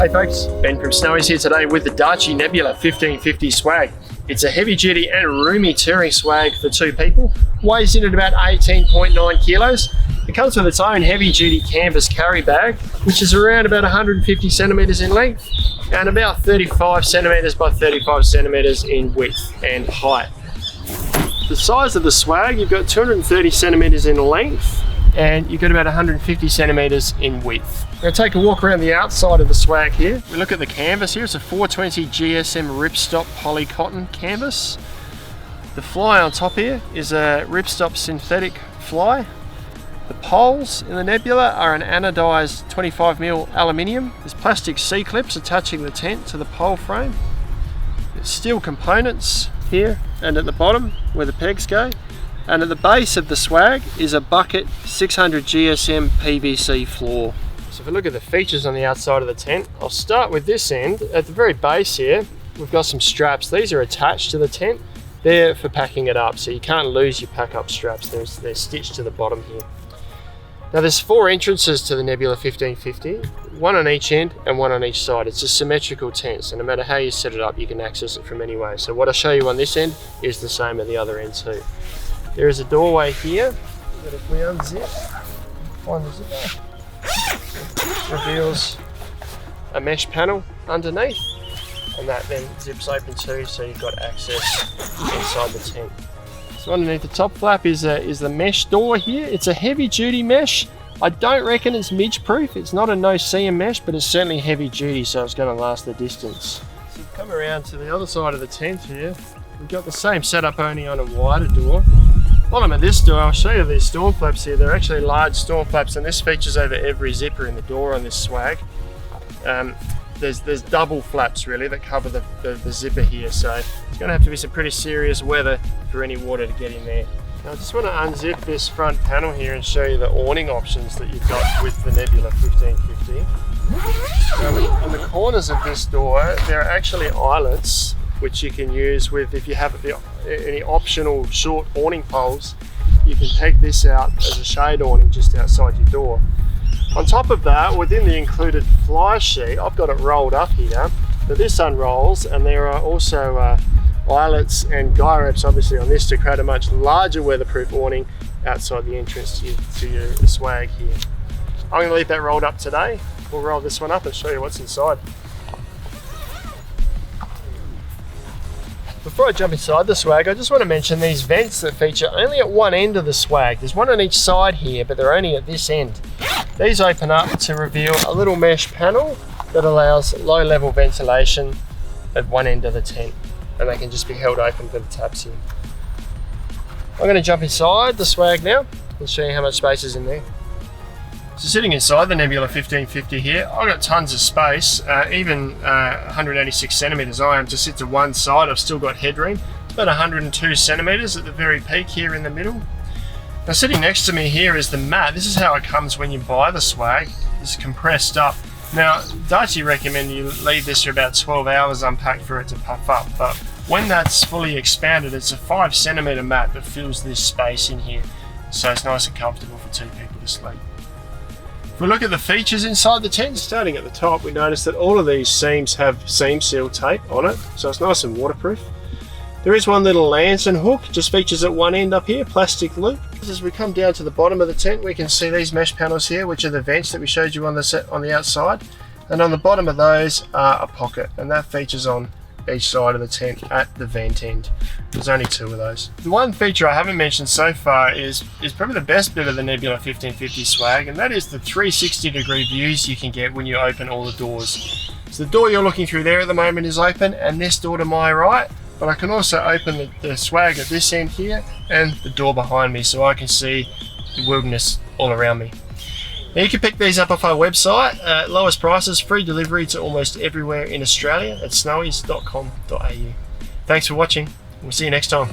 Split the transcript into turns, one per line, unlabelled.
Hey folks, Ben from Snowy's here today with the Darche Nebula 1550 swag. It's a heavy duty and roomy touring swag for two people. Weighs in at about 18.9 kilos. It comes with its own heavy duty canvas carry bag, which is around about 150 centimeters in length and about 35 centimeters by 35 centimeters in width and height. The size of the swag, you've got 230 centimeters in length and you've got about 150 centimeters in width. We're going to take a walk around the outside of the swag here. We look at the canvas here. It's a 420 GSM ripstop poly cotton canvas. The fly on top here is a ripstop synthetic fly. The poles in the Nebula are an anodized 25mm aluminium. There's plastic C-clips attaching the tent to the pole frame. There's steel components here and at the bottom where the pegs go. And at the base of the swag is a bucket 600 GSM PVC floor. So if we look at the features on the outside of the tent, I'll start with this end. At the very base here, we've got some straps. These are attached to the tent. They're for packing it up, so you can't lose your pack up straps. They're stitched to the bottom here. Now there's 4 entrances to the Nebula 1550, one on each end and one on each side. It's a symmetrical tent, so no matter how you set it up, you can access it from anywhere. So what I show you on this end is the same at the other end too. There is a doorway here that if we unzip, find the zipper, reveals a mesh panel underneath, and that then zips open too, so you've got access inside the tent. So underneath the top flap is the mesh door here. It's a heavy duty mesh. I don't reckon it's midge proof. It's not a no seam mesh, but it's certainly heavy duty, so it's going to last the distance. So we've come around to the other side of the tent here. We've got the same setup, only on a wider door. Bottom of this door, I'll show you these storm flaps here. They're actually large storm flaps, and this features over every zipper in the door on this swag. There's double flaps really that cover the zipper here, so it's going to have to be some pretty serious weather for any water to get in there. Now I just want to unzip this front panel here and show you the awning options that you've got with the Nebula 1550. Now, on the corners of this door, there are actually eyelets which you can use with, if you have any optional short awning poles, you can take this out as a shade awning just outside your door. On top of that, within the included fly sheet, I've got it rolled up here, but this unrolls, and there are also eyelets and guy wraps obviously on this to create a much larger weatherproof awning outside the entrance to your swag here. I'm going to leave that rolled up today. We'll roll this one up and show you what's inside. Before I jump inside the swag, I just want to mention these vents that feature only at one end of the swag. There's one on each side here, but they're only at this end. These open up to reveal a little mesh panel that allows low level ventilation at one end of the tent, and they can just be held open for the tabs here. I'm going to jump inside the swag now and show you how much space is in there. So sitting inside the Nebula 1550 here, I've got tons of space, even 186 centimeters I am to sit to one side. I've still got headroom. It's about 102 centimeters at the very peak here in the middle. Now sitting next to me here is the mat. This is how it comes when you buy the swag. It's compressed up. Now Darche recommend you leave this for about 12 hours unpacked for it to puff up, but when that's fully expanded, it's a 5 centimeter mat that fills this space in here. So it's nice and comfortable for two people to sleep. If we look at the features inside the tent, starting at the top, we notice that all of these seams have seam seal tape on it, so it's nice and waterproof. There is one little lantern hook, just features at one end up here, plastic loop. As we come down to the bottom of the tent, we can see these mesh panels here, which are the vents that we showed you on the outside. And on the bottom of those are a pocket, and that features on each side of the tent at the vent end. There's only 2 of those. The one feature I haven't mentioned so far is probably the best bit of the Nebula 1550 swag, and that is the 360-degree views you can get when you open all the doors. So the door you're looking through there at the moment is open, and this door to my right, but I can also open the swag at this end here and the door behind me, so I can see the wilderness all around me. Now you can pick these up off our website at lowest prices, free delivery to almost everywhere in Australia at snowys.com.au. Thanks for watching. We'll see you next time.